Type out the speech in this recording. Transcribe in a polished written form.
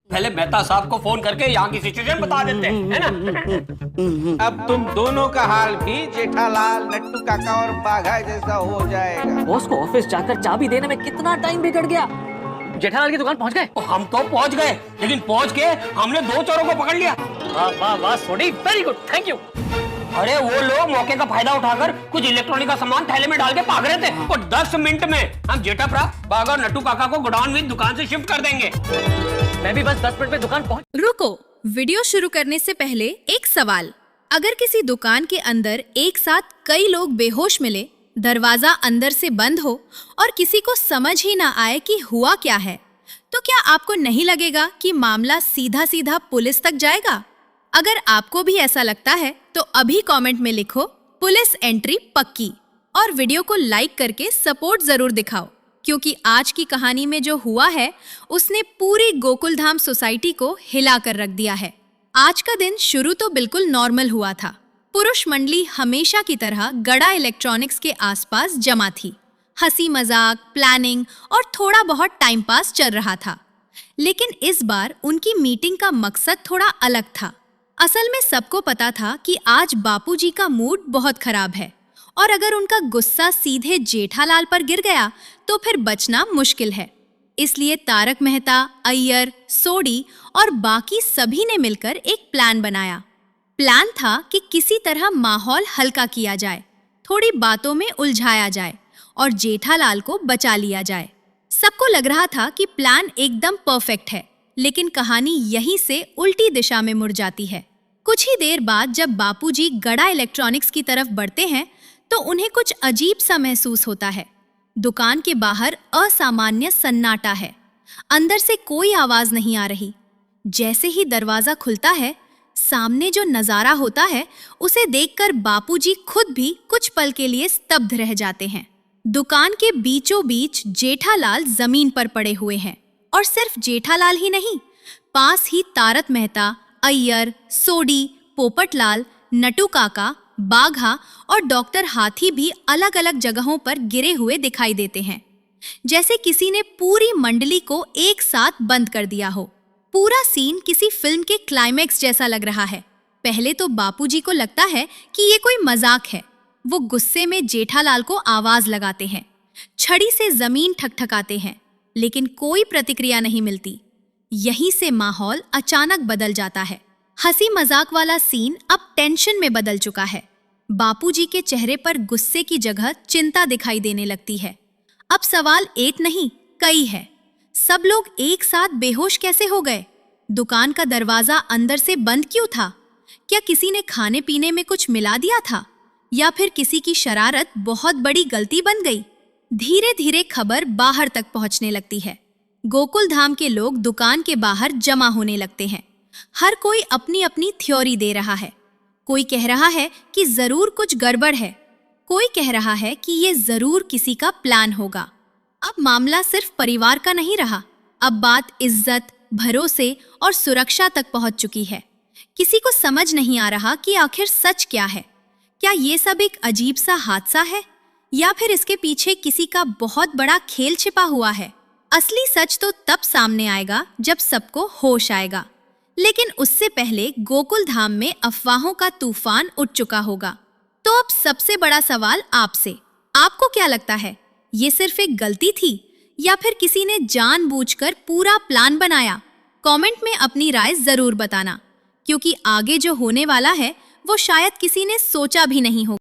पहले मेहता साहब को फोन करके यहाँ की सिचुएशन बता देते हैं, है ना? अब तुम दोनों का हाल भी जेठालाल, नट्टू काका और बाघा जैसा हो जाएगा। बॉस को ऑफिस जाकर चाबी देने में कितना टाइम बिगड़ गया। जेठालाल की दुकान पहुंच गए? हम तो पहुंच गए, लेकिन पहुंच के हमने 2 चोरों को पकड़ लिया। वाह वाह वाह सोडी, वेरी गुड, थैंक यू। अरे वो लोग मौके का फायदा उठाकर कुछ इलेक्ट्रॉनिक का सामान थैले में डाल के भाग रहे थे और 10 मिनट में हम जेठाप्रा, बाघा और नट्टू काका को गोडाउन में दुकान से शिफ्ट कर देंगे। मैं भी बस 10 मिनट में दुकान पहुंच। रुको, वीडियो शुरू करने से पहले एक सवाल। अगर किसी दुकान के अंदर एक साथ कई लोग बेहोश मिले, दरवाजा अंदर से बंद हो और किसी को समझ ही ना आए कि हुआ क्या है, तो क्या आपको नहीं लगेगा कि मामला सीधा सीधा पुलिस तक जाएगा? अगर आपको भी ऐसा लगता है तो अभी कमेंट में लिखो पुलिस एंट्री पक्की और वीडियो को लाइक करके सपोर्ट जरूर दिखाओ, क्योंकि आज की कहानी में जो हुआ है उसने पूरी गोकुलधाम सोसाइटी को हिला कर रख दिया है। आज का दिन शुरू तो बिल्कुल नॉर्मल हुआ था। पुरुष मंडली हमेशा की तरह गड़ा इलेक्ट्रॉनिक्स के आसपास जमा थी। हंसी मजाक, प्लानिंग और थोड़ा बहुत टाइम पास चल रहा था। लेकिन इस बार उनकी मीटिंग का मकसद थोड़ा अलग था। असल में सबको पता था कि आज बापूजी का मूड बहुत खराब है और अगर उनका गुस्सा सीधे जेठालाल पर गिर गया तो फिर बचना मुश्किल है। इसलिए तारक मेहता, अय्यर, सोडी और बाकी सभी ने मिलकर एक प्लान बनाया। प्लान था कि किसी तरह माहौल हल्का किया जाए, थोड़ी बातों में उलझाया जाए और जेठालाल को बचा लिया जाए। सबको लग रहा था कि प्लान एकदम परफेक्ट है, लेकिन कहानी यहीं से उल्टी दिशा में मुड़ जाती है। कुछ ही देर बाद जब बापूजी गड़ा इलेक्ट्रॉनिक्स की तरफ बढ़ते हैं तो उन्हें कुछ अजीब सा महसूस होता है। दुकान के बाहर असामान्य सन्नाटा है। अंदर से कोई आवाज नहीं आ रही। जैसे ही दरवाजा खुलता है, सामने जो नजारा होता है उसे देखकर बापूजी खुद भी कुछ पल के लिए स्तब्ध रह जाते हैं। दुकान के बीचों बीच जेठालाल जमीन पर पड़े हुए हैं और सिर्फ जेठालाल ही नहीं, पास ही तारक मेहता, अय्यर, सोडी, पोपटलाल, नट्टू काका, बाघा और डॉक्टर हाथी भी अलग अलग जगहों पर गिरे हुए दिखाई देते हैं, जैसे किसी ने पूरी मंडली को एक साथ बंद कर दिया हो। पूरा सीन किसी फिल्म के क्लाइमैक्स जैसा लग रहा है। पहले तो बापूजी को लगता है कि ये कोई मजाक है। वो गुस्से में जेठालाल को आवाज लगाते हैं, छड़ी से जमीन ठकठकाते हैं, लेकिन कोई प्रतिक्रिया नहीं मिलती। यहीं से माहौल अचानक बदल जाता है। हंसी मजाक वाला सीन अब टेंशन में बदल चुका है। बापूजी के चेहरे पर गुस्से की जगह चिंता दिखाई देने लगती है। अब सवाल एक नहीं, कई है। सब लोग एक साथ बेहोश कैसे हो गए? दुकान का दरवाजा अंदर से बंद क्यों था? क्या किसी ने खाने पीने में कुछ मिला दिया था, या फिर किसी की शरारत बहुत बड़ी गलती बन गई? धीरे धीरे खबर बाहर तक पहुंचने लगती है। गोकुलधाम के लोग दुकान के बाहर जमा होने लगते हैं। हर कोई अपनी अपनी थ्योरी दे रहा है। कोई कह रहा है कि जरूर कुछ गड़बड़ है, कोई कह रहा है कि ये जरूर किसी का प्लान होगा। अब मामला सिर्फ परिवार का नहीं रहा, अब बात इज्जत, भरोसे और सुरक्षा तक पहुंच चुकी है। किसी को समझ नहीं आ रहा कि आखिर सच क्या है। क्या ये सब एक अजीब सा हादसा है, या फिर इसके पीछे किसी का बहुत बड़ा खेल छिपा हुआ है? असली सच तो तब सामने आएगा जब सबको होश आएगा, लेकिन उससे पहले गोकुलधाम में अफवाहों का तूफान उठ चुका होगा। तो अब सबसे बड़ा सवाल आपसे, आपको क्या लगता है, ये सिर्फ एक गलती थी या फिर किसी ने जानबूझकर पूरा प्लान बनाया? कमेंट में अपनी राय जरूर बताना, क्योंकि आगे जो होने वाला है वो शायद किसी ने सोचा भी नहीं होगा।